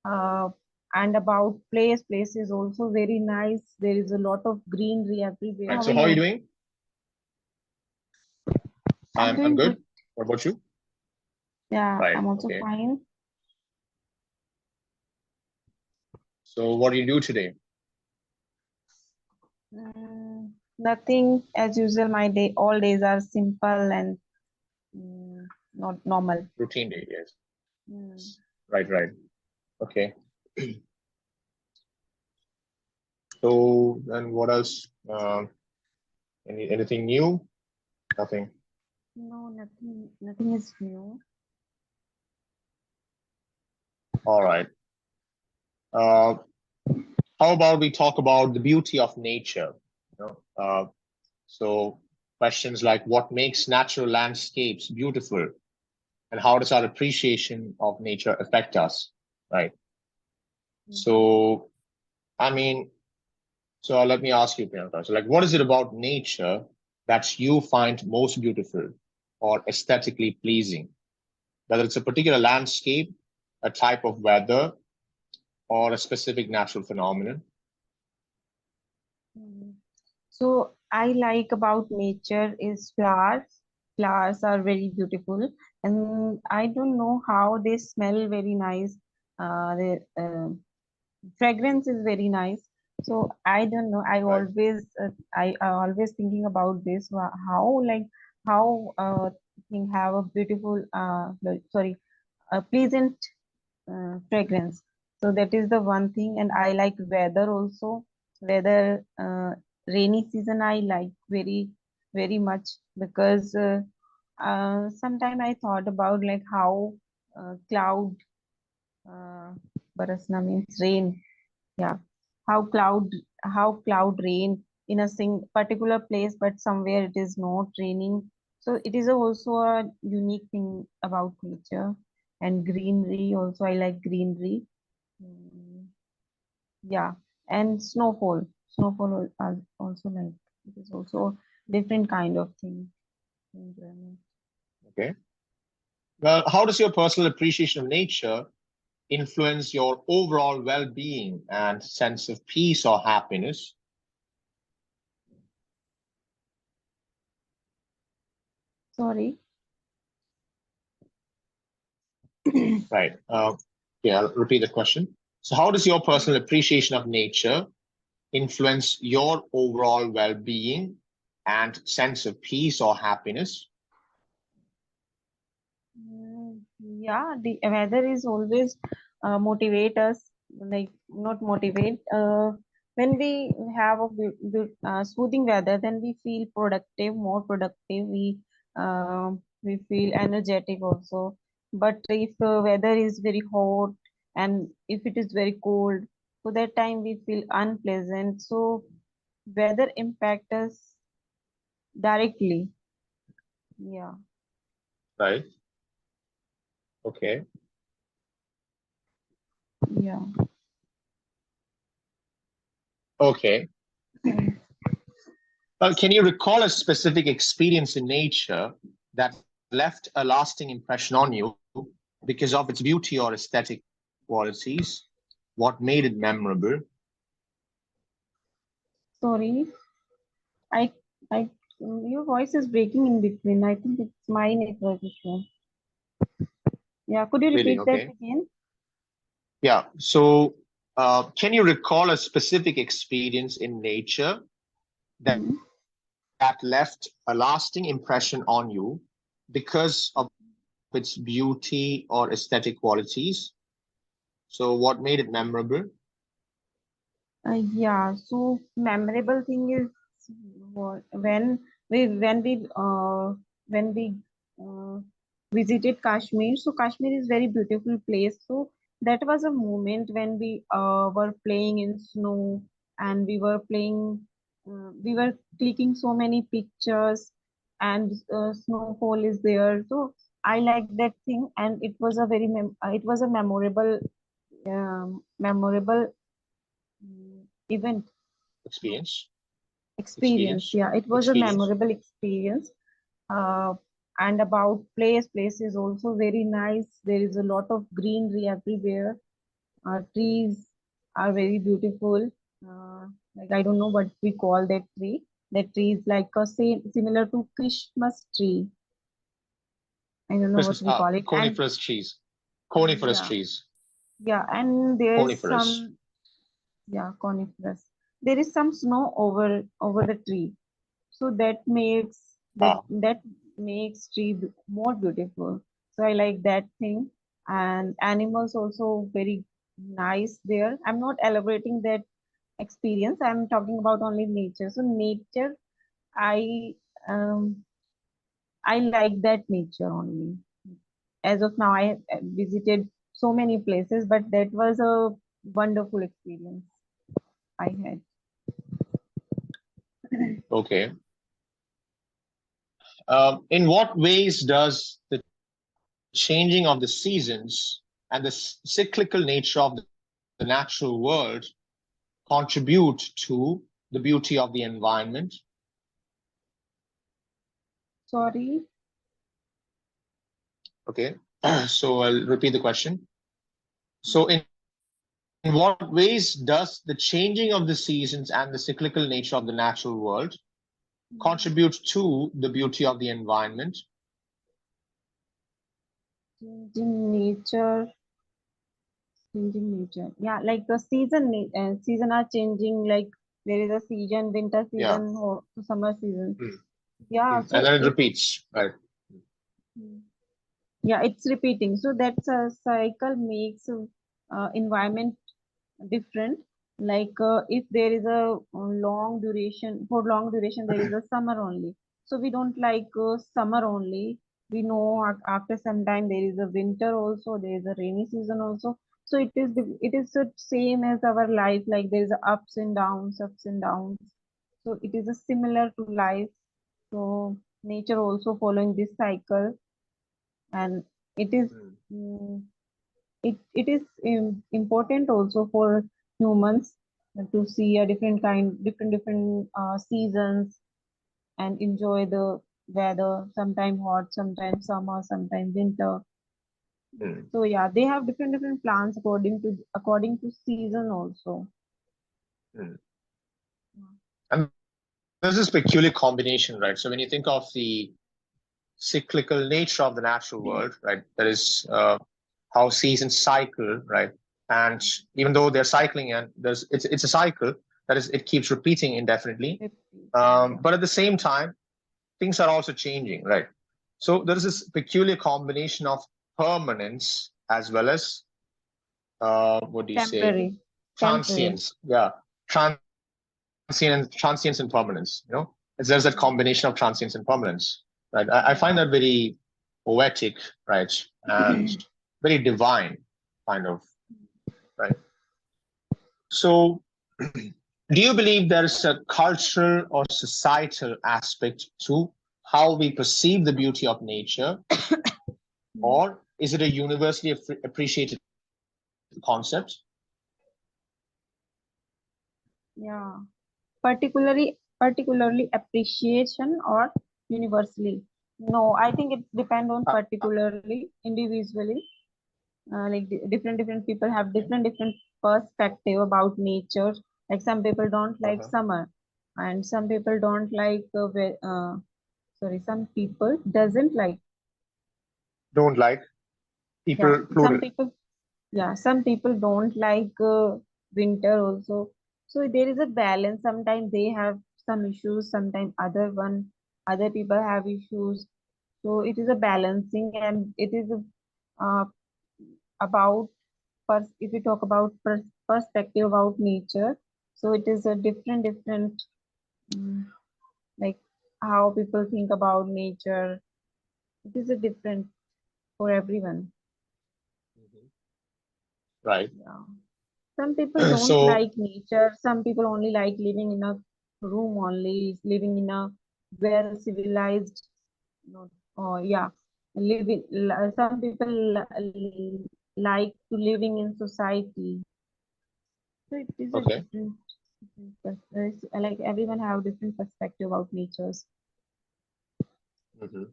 uh, and about place is also very nice. There is a lot of greenery everywhere. Right. How So are how are you you? doing? I'm I'm doing good. good. What about you? Yeah, Right. I'm also Okay. fine. So what do you do today? Nothing as usual. My day, all days are simple and not normal. Routine day, yes. Mm. Right, right. Okay. So then what else? Anything new? Nothing. No, nothing is new. All right. Uh, how about we talk about the beauty of nature? You know, so questions like what makes natural landscapes beautiful, and how does our appreciation of nature affect us? Right. So, I mean, so let me ask you, Priyanka. So, like, what is it about nature that you find most beautiful or aesthetically pleasing? Whether it's a particular landscape, a type of weather, or a specific natural phenomenon. Mm. So I like about nature is flowers. Flowers are very beautiful, and I don't know how they smell very nice. The fragrance is very nice. So I don't know. Right. I always thinking about this. How like how thing have a beautiful no, sorry, a pleasant fragrance. So that is the one thing, and I like weather also. Weather, rainy season I like very much because sometime I thought about like how cloud barasna means rain. Yeah, how cloud rain in a particular place, but somewhere it is not raining. So it is also a unique thing about nature and greenery. Also, I like greenery. Mm, yeah, and snowfall. Snowfall also like it is also different kind of thing. Enjoyment. Okay. Well, how does your personal appreciation of nature influence your overall well-being and sense of peace or happiness? Sorry. Right. Yeah, I'll repeat the question. So, how does your personal appreciation of nature influence your overall well-being and sense of peace or happiness? Yeah, the weather is always motivate us, like not motivate. When we have a soothing weather, then we feel productive, more productive. We feel energetic also. But if weather is very hot and if it is very cold, so that time we feel unpleasant. So weather impact us directly. Yeah. Right. Okay. Yeah. Okay. Well, can you recall a specific experience in nature that left a lasting impression on you because of its beauty or aesthetic qualities? What made it memorable? Sorry. I, your voice is breaking in between. I think it's my network issue. Yeah, could you Really? repeat that Okay. again? Yeah. So, can you recall a specific experience in nature that Hmm. left a lasting impression on you because of its beauty or aesthetic qualities? So, what made it memorable? Yeah, so memorable thing is when when we uh, visited Kashmir. So Kashmir is very beautiful place. So that was a moment when we were playing in snow and we were clicking so many pictures and snowfall is there. So I like that thing, and it was a it was a memorable event Experience. experience. Experience. Yeah, it was a Experience. memorable experience. uh, and about place is also very nice. There is a lot of greenery everywhere. Trees are very beautiful. Uh, like I don't know what we call that tree. That tree is like a similar to Christmas tree. I don't know what Christmas, we call it. And coniferous trees. Coniferous yeah, trees. yeah, and there is Coniferous. some, yeah, coniferous. There is some snow over the tree, so Ah, that makes tree more beautiful. So I like that thing. And animals also very nice there. I'm not elaborating that experience. I'm talking about only nature. So nature, I um I like that nature only. As of now, I have visited so many places, but that was a wonderful experience I had. okay. In what ways does the changing of the seasons and the cyclical nature of the natural world contribute to the beauty of the environment? Sorry. Okay, so I'll repeat the question. So, in what ways does the changing of the seasons and the cyclical nature of the natural world contribute to the beauty of the environment? Changing nature, changing nature. Yeah, like the season are changing. Like there is a season, winter Yeah. season or summer season. Mm, Yeah, and so then it repeats, right? yeah, it's repeating. So that's a cycle makes environment different. Like if there is a long duration, for long duration there is a summer only, so we don't like summer only. We know after some time there is a winter also, there is a rainy season also. So it is the same as our life, like there is a ups and downs. So it is a similar to life. So nature also following this cycle. And it is Mm, mm, it is important also for humans to see a different seasons and enjoy the weather, sometime hot, sometimes summer, sometimes winter. mm, So yeah, they have different plans according to season also. mm. And there's this peculiar combination, right? So when you think of the cyclical nature of the natural world, right, there is how seasons cycle, right? And even though they're cycling and it's a cycle that is it keeps repeating indefinitely. Yeah, But at the same time, things are also changing, right? So there is this peculiar combination of permanence as well as what do you say, temporary, temporary. transience? Yeah, transience and permanence. There's that combination of transience and permanence, right? I find Yeah. that very poetic, right, and very divine, kind of, right? So, do you believe there's a cultural or societal aspect to how we perceive the beauty of nature, or is it a universally appreciated concept? Yeah, particularly appreciation or universally. No, I think it depends on Uh, particularly individually. Like different people have okay. different perspective about nature. Like some people don't like Uh-huh. summer, and some people don't like sorry, some people doesn't like. Don't like Yeah, people some plural. people, yeah, some people don't like winter also. So there is a balance. Sometimes they have some issues, sometimes other people have issues. So it is a balancing, and it is uh, about if we talk about perspective about nature. So it is a different mm, like how people think about nature. It is a different for everyone. Mhm. Right. Yeah. Some people don't So, like nature. Some people only like living in a room only, living in a well civilized. No, oh yeah, some people like to living in society. So it is a okay. like everyone have different perspective about natures. Hmm.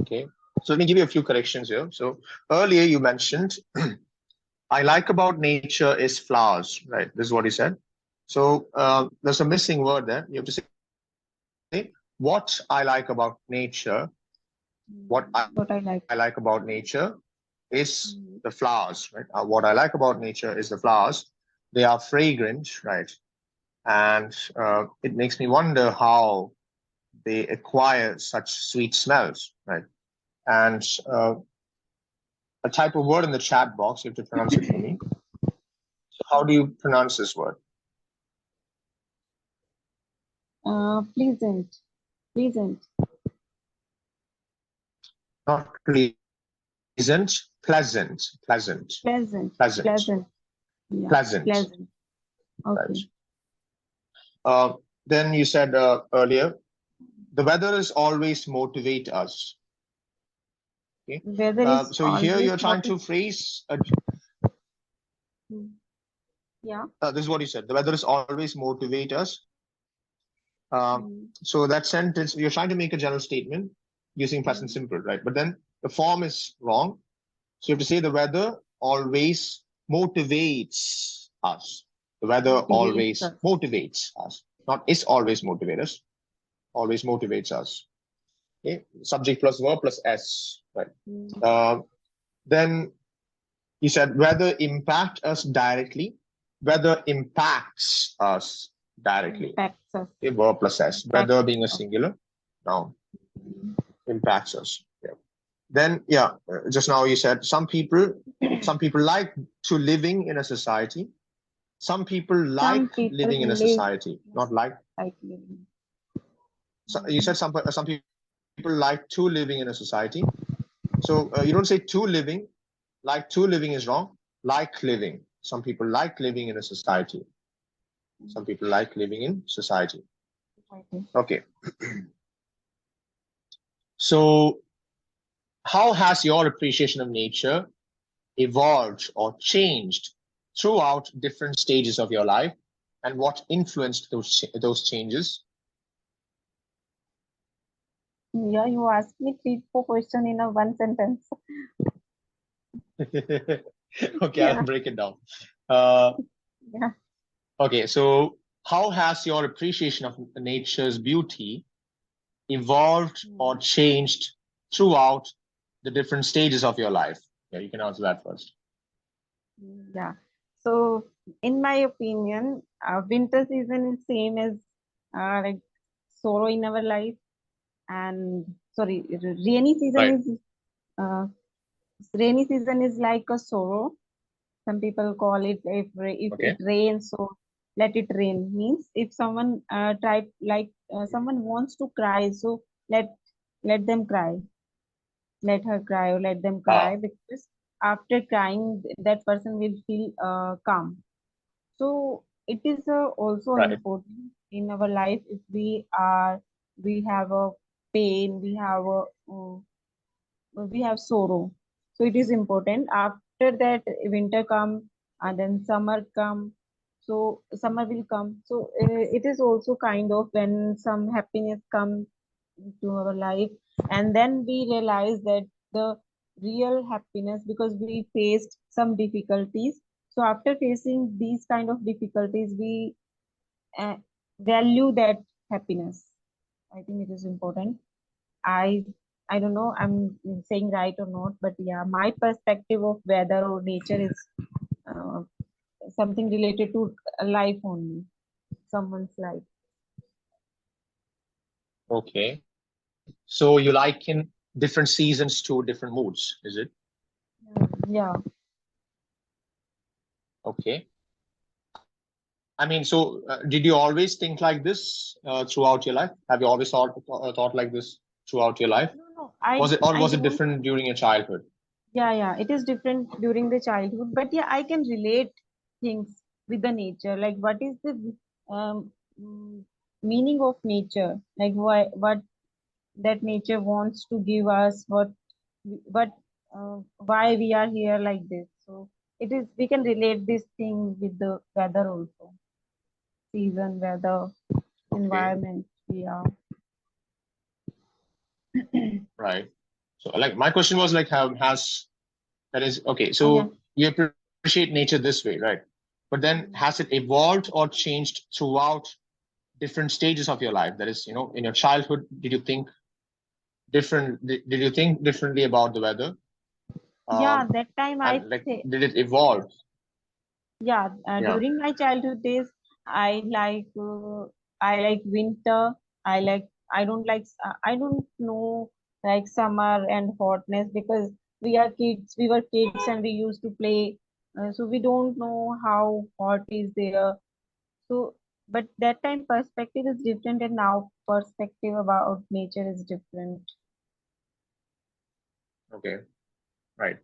Okay. So let me give you a few corrections here. So earlier you mentioned, I like about nature is flowers, right? This is what you said. So there's a missing word there. You have to say, what I like about nature, what I What I like. like about nature is Mm. the flowers, right? What I like about nature is the flowers. They are fragrant, right? And it makes me wonder how they acquire such sweet smells, right? And a type of word in the chat box, you have to pronounce it for me. So how do you pronounce this word? Pleasant. Pleasant. Not pleasant, pleasant, pleasant, Pleasant. pleasant, Pleasant. Yeah. pleasant. Pleasant. Okay. Right. Then you said earlier, the weather is always motivate us. Okay. Weather is So here always you're trying to phrase, yeah. this is what you said, the weather is always motivate us. Mm. So that sentence, you're trying to make a general statement using present simple, right? But then the form is wrong. So you have to say the weather always motivates us. The weather Motivates always us. motivates us, not is always motivate us, always motivates us. Okay, subject plus verb plus s, right? Then you said weather impact us directly, weather impacts us directly. Impacts us. Okay, verb plus s, weather being a singular noun, impacts us. Yeah. Then just now you said some people like to living in a society. Some people like people living in a live society, not like. like living. So you said some people like to living in a society. So you don't say to living. Like to living is wrong. Like living. Some people like living in a society. Some people like living in society. Okay. So how has your appreciation of nature evolved or changed throughout different stages of your life, and what influenced those changes? Yeah, you asked me 3, 4 questions in a one sentence. Okay, Yeah. I'll break it down. Yeah. Okay, so how has your appreciation of nature's beauty evolved or changed throughout the different stages of your life? Yeah, you can answer that first. Yeah. So, in my opinion, winter season is same as like sorrow in our life, and sorry, rainy season Right. is rainy season is like a sorrow. Some people call it if Okay. it rains, so let it rain. Means if someone someone wants to cry, so let them cry, let her cry or let them cry, because after crying that person will feel calm. So it is also Right. important in our life if we have a pain, we have sorrow. So it is important. After that, winter come and then summer come. So summer will come. So it is also kind of when some happiness come to our life, and then we realize that the real happiness, because we faced some difficulties. So after facing these kind of difficulties, we uh, value that happiness. I think it is important. I I don't know I'm saying right or not, but yeah, my perspective of weather or nature is uh, something related to life only, someone's life. Okay. So you liken different seasons to different moods, is it? Yeah. Okay. I mean, so did you always think like this throughout your life? Have you always thought like this throughout your life? No, no, Was I it don't. different during your childhood? Yeah, it is different during the childhood, but yeah, I can relate things with the nature. Like, what is the um, mm, meaning of nature? Like, what that nature wants to give us, what why we are here like this. So it is, we can relate this thing with the weather also, season, weather, Okay. environment. Yeah. Right. So like my question was like, how has that is okay. Yeah. So you appreciate nature this way, right? But then has it evolved or changed throughout different stages of your life? That is, in your childhood, did you think did you think differently about the weather? Yeah, that time I And like, say, did it evolve? yeah, Yeah. during my childhood days, I like winter. I don't like I don't know like summer and hotness because we were kids and we used to play, so we don't know how hot is there. So, but that time perspective is different, and now perspective about nature is different. Okay. Right.